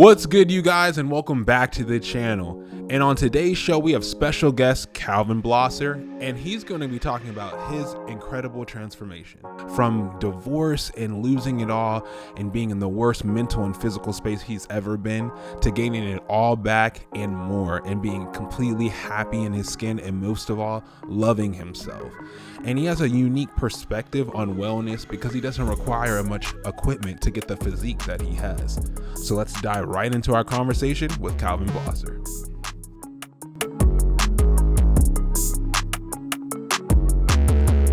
What's good, you guys, and welcome back to the channel. And on today's show, we have special guest Calvin Blosser, and he's going to be talking about his incredible transformation from divorce and losing it all and being in the worst mental and physical space he's ever been to gaining it all back and more and being completely happy in his skin and most of all, loving himself. And he has a unique perspective on wellness because he doesn't require much equipment to get the physique that he has. So let's dive right into our conversation with Calvin Blosser.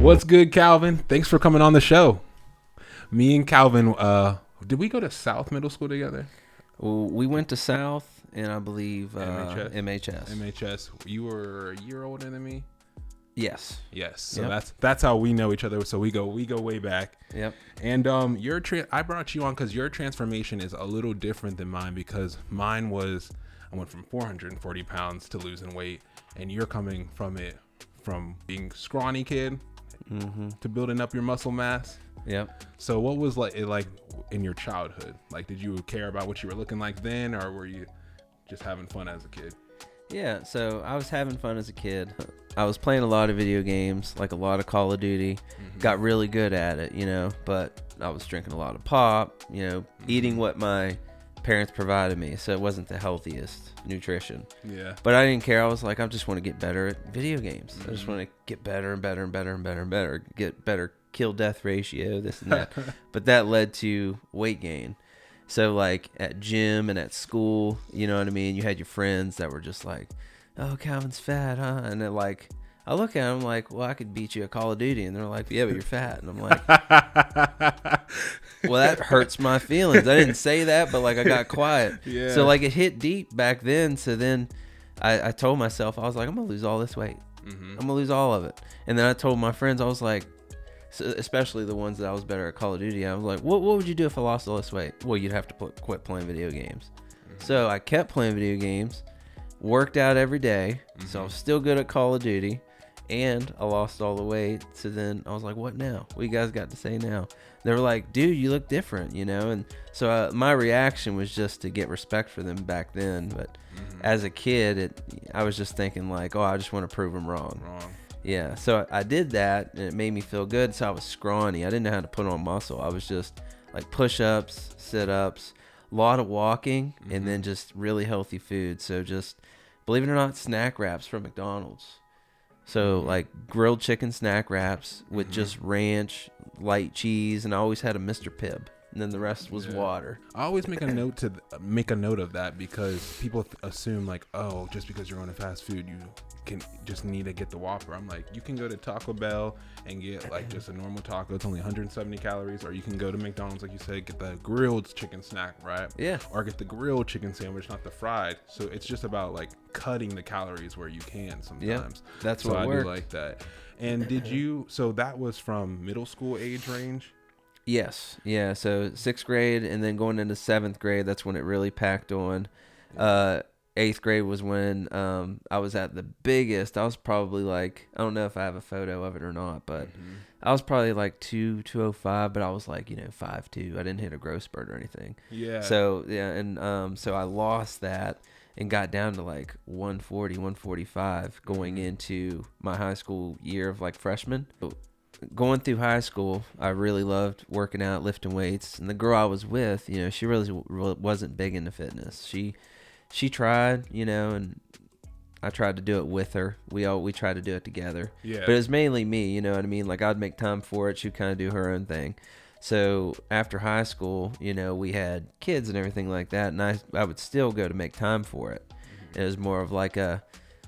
What's good, Calvin? Thanks for coming on the show. Me and Calvin, did we go to South Middle School together? Well, we went to South, and I believe MHS. MHS. You were a year older than me. Yes. So Yep. that's how we know each other. So we go way back. Yep. And I brought you on because your transformation is a little different than mine, because mine was I went from 440 pounds to losing weight, and you're coming from being scrawny kid to building up your muscle mass. Yep. So what was it like in your childhood? Like, did you care about what you were looking like then, or were you just having fun as a kid? Yeah, so I was having fun as a kid. I was playing a lot of video games, like a lot of Call of Duty. Got really good at it, but I was drinking a lot of pop, eating what my parents provided me. So it wasn't the healthiest nutrition. Yeah. But I didn't care. I was like, I just want to get better at video games. I just want to get better and better and better and better and better. Get better kill-death ratio, this and that. But that led to weight gain. So like at gym and at school, you know what I mean? You had your friends that were just like, oh, Calvin's fat, huh? And they're like, I look at them like, well, I could beat you at Call of Duty. And they're like, yeah, but you're fat. And I'm like, well, that hurts my feelings. I didn't say that, but like I got quiet. Yeah. So like it hit deep back then. So then I told myself, I was like, I'm going to lose all this weight. I'm going to lose all of it. And then I told my friends, I was like, so especially the ones that I was better at Call of Duty, I was like, what would you do if I lost all this weight? Well, you'd have to quit playing video games. So I kept playing video games, worked out every day, so I was still good at Call of Duty, and I lost all the weight. So then I was like, what now? What you guys got to say now? They were like, dude, you look different, And so my reaction was just to get respect for them back then. But as a kid, I was just thinking like, oh, I just want to prove them wrong. Yeah, so I did that, and it made me feel good. So I was scrawny. I didn't know how to put on muscle. I was just like push-ups, sit-ups, a lot of walking, and then just really healthy food. So just, believe it or not, snack wraps from McDonald's. So like grilled chicken snack wraps with just ranch, light cheese, and I always had a Mr. Pibb. And then the rest was water. I always make a note of that because people assume like, oh, just because you're on a fast food, you can just need to get the Whopper. I'm like, you can go to Taco Bell and get like just a normal taco. It's only 170 calories. Or you can go to McDonald's, like you said, get the grilled chicken snack, right? Yeah. Or get the grilled chicken sandwich, not the fried. So it's just about like cutting the calories where you can sometimes. Yeah, that's so what I worked. do like that. And so that was from middle school age range? Yes. Yeah. So 6th grade and then going into 7th grade, that's when it really packed on. 8th grade was when I was at the biggest. I was probably like, I don't know if I have a photo of it or not, but I was probably like 205, but I was like, 5'2". I didn't hit a growth spurt or anything. Yeah. So, yeah. And so I lost that and got down to like 140, 145 going into my high school year of like freshman. Going through high school, I really loved working out, lifting weights, and the girl I was with, she really wasn't big into fitness. She tried, and I tried to do it with her. We tried to do it together. Yeah. But it was mainly me, you know what I mean? Like I'd make time for it. She'd kind of do her own thing. So after high school, we had kids and everything like that, and I would still go to make time for it. It was more of like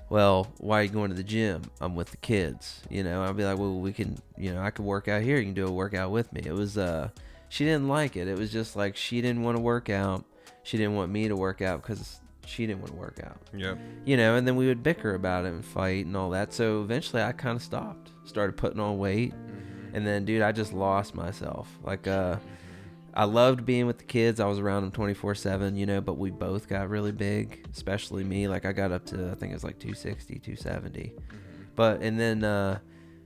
well, why are you going to the gym? I'm with the kids. I'd be like, well, we can, I could work out here. You can do a workout with me. It was, she didn't like it. It was just like, she didn't want to work out. She didn't want me to work out because she didn't want to work out. Yep. And then we would bicker about it and fight and all that. So eventually I kind of started putting on weight. And then, dude, I just lost myself. Like, I loved being with the kids. I was around them 24/7, but we both got really big, especially me. Like I got up to, I think it was like 260, 270. And then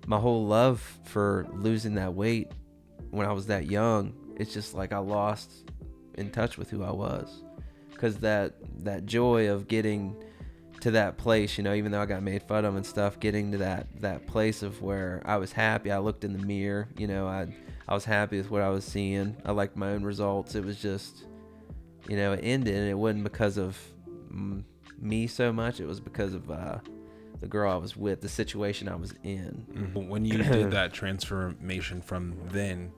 my whole love for losing that weight when I was that young, it's just like I lost in touch with who I was. because that joy of getting to that place, even though I got made fun of and stuff, getting to that place of where I was happy. I looked in the mirror, I was happy with what I was seeing. I liked my own results. It was just, it ended, and it wasn't because of me so much. It was because of the girl I was with, the situation I was in. When you did that transformation from then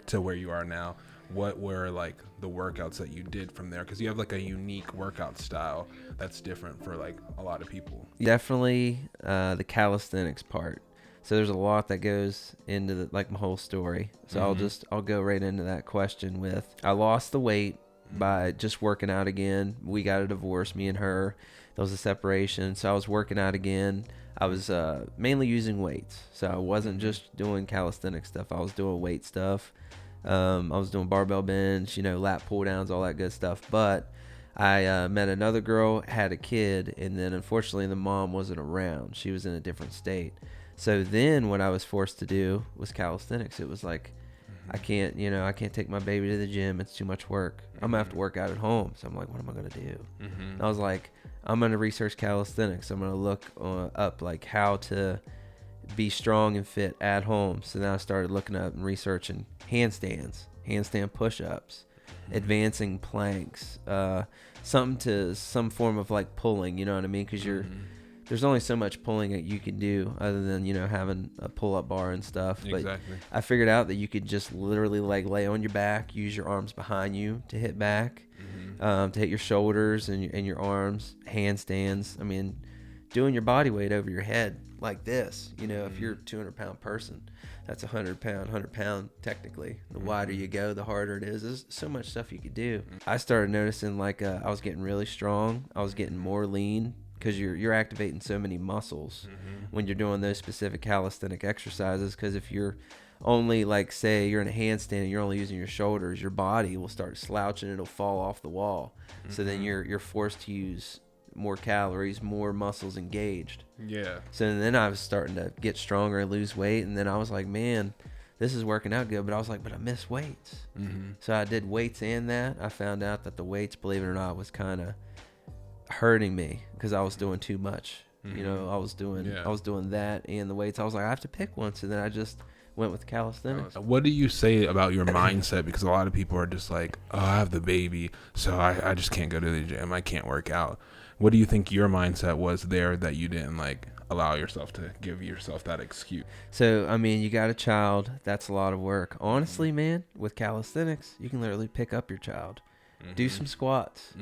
to where you are now, what were like the workouts that you did from there? Because you have like a unique workout style that's different for like a lot of people. Definitely the calisthenics part. So there's a lot that goes into my whole story. So I'll go right into that question with, I lost the weight by just working out again. We got a divorce, me and her. There was a separation. So I was working out again. I was mainly using weights. So I wasn't just doing calisthenic stuff. I was doing weight stuff. I was doing barbell bench, lat pull downs, all that good stuff. But I met another girl, had a kid, and then unfortunately the mom wasn't around. She was in a different state. So then what I was forced to do was calisthenics. It was like, I can't take my baby to the gym. It's too much work. I'm gonna have to work out at home. So I'm like, what am I gonna do? And I was like, I'm gonna research calisthenics. I'm gonna look up like how to be strong and fit at home. So then I started looking up and researching handstand push-ups, advancing planks, some form of like pulling, you know what I mean? Because there's only so much pulling that you can do other than, having a pull-up bar and stuff. But Exactly. I figured out that you could just literally like lay on your back, use your arms behind you to hit back, to hit your shoulders and your arms, handstands. I mean, doing your body weight over your head like this, if you're a 200-pound person, that's 100 pound technically. The wider you go, the harder it is. There's so much stuff you could do. I started noticing like I was getting really strong. I was getting more lean, because you're activating so many muscles when you're doing those specific calisthenic exercises. Because if you're only, like, say you're in a handstand and you're only using your shoulders, your body will start slouching. It'll fall off the wall. So then you're forced to use more calories, more muscles engaged. Yeah. So then I was starting to get stronger and lose weight, and then I was like, man, this is working out good. But I was like, but I miss weights. So I did weights and that. I found out that the weights, believe it or not, was kind of hurting me because I was doing too much. I was doing that and the weights. I was like, I have to pick one. So then I just went with calisthenics. What do you say about your mindset? Because a lot of people are just like, oh, I have the baby, so I just can't go to the gym. I can't work out. What do you think your mindset was there that you didn't like allow yourself to give yourself that excuse? So, I mean, you got a child. That's a lot of work. Honestly, man, with calisthenics, you can literally pick up your child. Do some squats.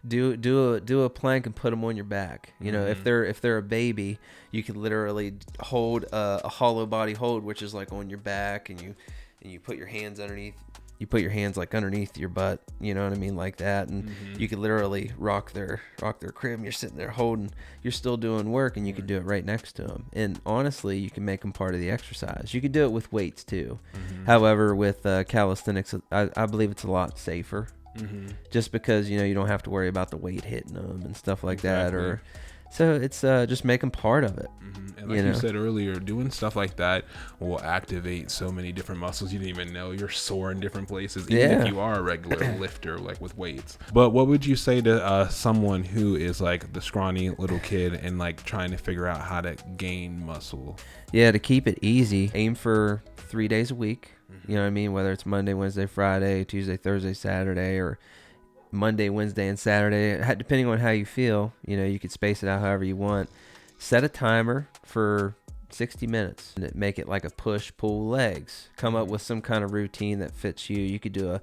Do a plank and put them on your back. If they're a baby, you can literally hold a hollow body hold, which is like on your back, and you put your hands underneath. You put your hands like underneath your butt, you know what I mean, like that, and you could literally rock their crib. You're sitting there holding. You're still doing work, and you can do it right next to them. And honestly, you can make them part of the exercise. You can do it with weights too. However, with calisthenics, I believe it's a lot safer. Just because you don't have to worry about the weight hitting them and stuff like that, or so it's just make them part of it. And like you said earlier, doing stuff like that will activate so many different muscles you didn't even know. You're sore in different places, even if you are a regular lifter, like with weights. But what would you say to someone who is like the scrawny little kid and like trying to figure out how to gain muscle? Yeah, to keep it easy, aim for 3 days a week. You know what I mean? Whether it's Monday, Wednesday, Friday, Tuesday, Thursday, Saturday, or Monday, Wednesday, and Saturday, depending on how you feel. You could space it out however you want. Set a timer for 60 minutes and make it like a push, pull, legs. Come up with some kind of routine that fits you. You could do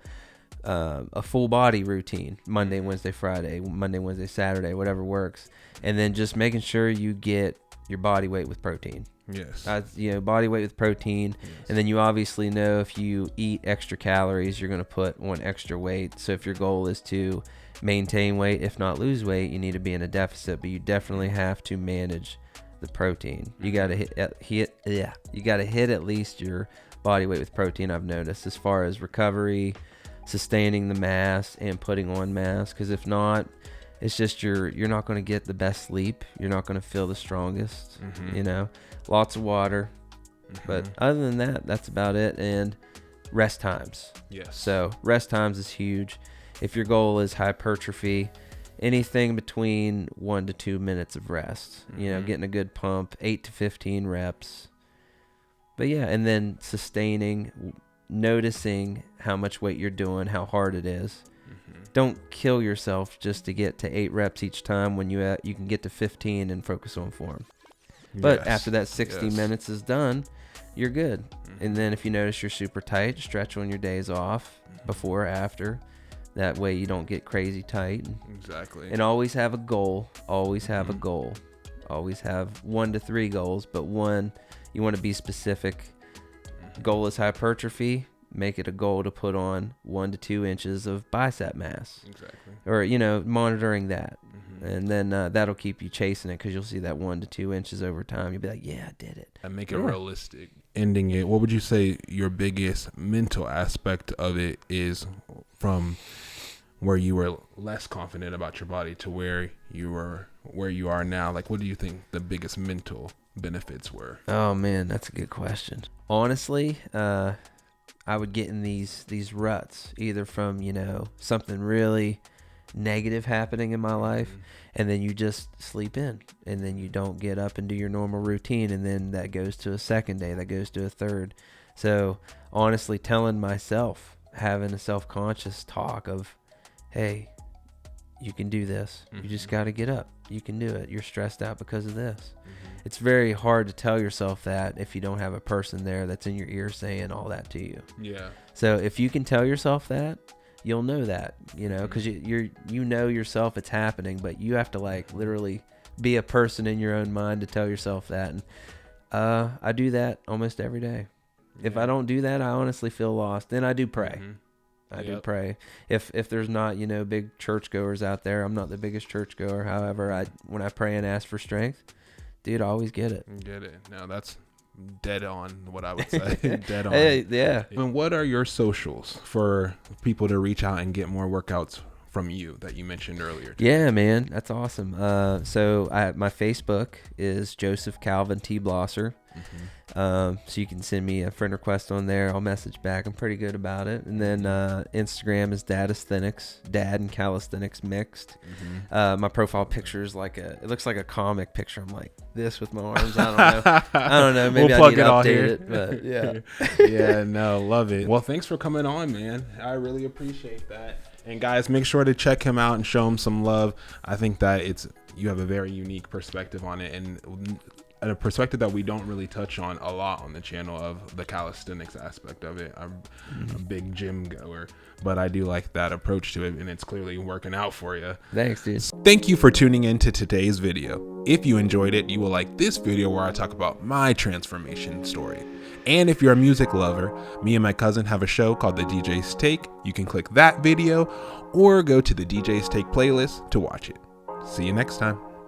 a full body routine, Monday, Wednesday, Friday, Monday, Wednesday, Saturday, whatever works. And then just making sure you get your body weight with protein. Yes. Body weight with protein. Yes. And then you obviously know if you eat extra calories, you're going to put on extra weight. So if your goal is to maintain weight, if not lose weight, you need to be in a deficit, but you definitely have to manage the protein. You got to hit at least your body weight with protein, I've noticed, as far as recovery, sustaining the mass, and putting on mass. Because if not, it's just you're not going to get the best sleep. You're not going to feel the strongest. Lots of water. But other than that, that's about it. And rest times. Yes. So rest times is huge. if your goal is hypertrophy, anything between 1 to 2 minutes of rest, you know, getting a good pump, 8 to 15 reps. But yeah, and then sustaining, noticing how much weight you're doing, how hard it is. Don't kill yourself just to get to 8 reps each time when you can get to 15 and focus on form. But after that 60 minutes is done, you're good. And then if you notice you're super tight, stretch on your days off, before or after. That way you don't get crazy tight. Exactly. And always have a goal. Always have a goal. Always have 1 to 3 goals, but one, you want to be specific. Goal is hypertrophy. Make it a goal to put on 1 to 2 inches of bicep mass. Exactly. Or, you know, monitoring that. And then that'll keep you chasing it, because you'll see that 1 to 2 inches over time. You'll be like, yeah, I did it. And make it realistic. Ending it, what would you say your biggest mental aspect of it is, from where you were less confident about your body to where you are now? Like, what do you think the biggest mental benefits were? Oh man, that's a good question. Honestly, I would get in these ruts, either from, you know, something really negative happening in my life, and then you just sleep in, and then you don't get up and do your normal routine, and then that goes to a second day, that goes to a third. So honestly, telling myself, having a self-conscious talk of, hey, you can do this. You just got to get up. You can do it. You're stressed out because of this. It's very hard to tell yourself that if you don't have a person there that's in your ear saying all that to you. Yeah. So if you can tell yourself that, you'll know that, you know, because you know yourself it's happening, but you have to like literally be a person in your own mind to tell yourself that. And I do that almost every day. If I don't do that, I honestly feel lost. Then I do pray. I do pray. If there's not, you know, big churchgoers out there, I'm not the biggest churchgoer. However, when I pray and ask for strength, dude, I always get it. Get it. Now that's dead on what I would say. Dead on. Hey, yeah. And what are your socials for people to reach out and get more workouts from you that you mentioned earlier today? Yeah, man, that's awesome. So my Facebook is Joseph Calvin T. Blosser. So you can send me a friend request on there. I'll message back. I'm pretty good about it. And then Instagram is calisthenics, dad and calisthenics mixed. My profile picture is it looks like a comic picture. I'm like this with my arms. I don't know. Maybe we'll I need to plug update it. But yeah. Yeah, no, love it. Well, thanks for coming on, man. I really appreciate that. And guys, make sure to check him out and show him some love. I think that you have a very unique perspective on it, and a perspective that we don't really touch on a lot on the channel, of the calisthenics aspect of it. I'm a big gym goer, but I do like that approach to it, and it's clearly working out for you. Thanks, dude. Thank you for tuning in to today's video. If you enjoyed it, you will like this video where I talk about my transformation story. And if you're a music lover, me and my cousin have a show called The DJ's Take. You can click that video or go to the DJ's Take playlist to watch it. See you next time.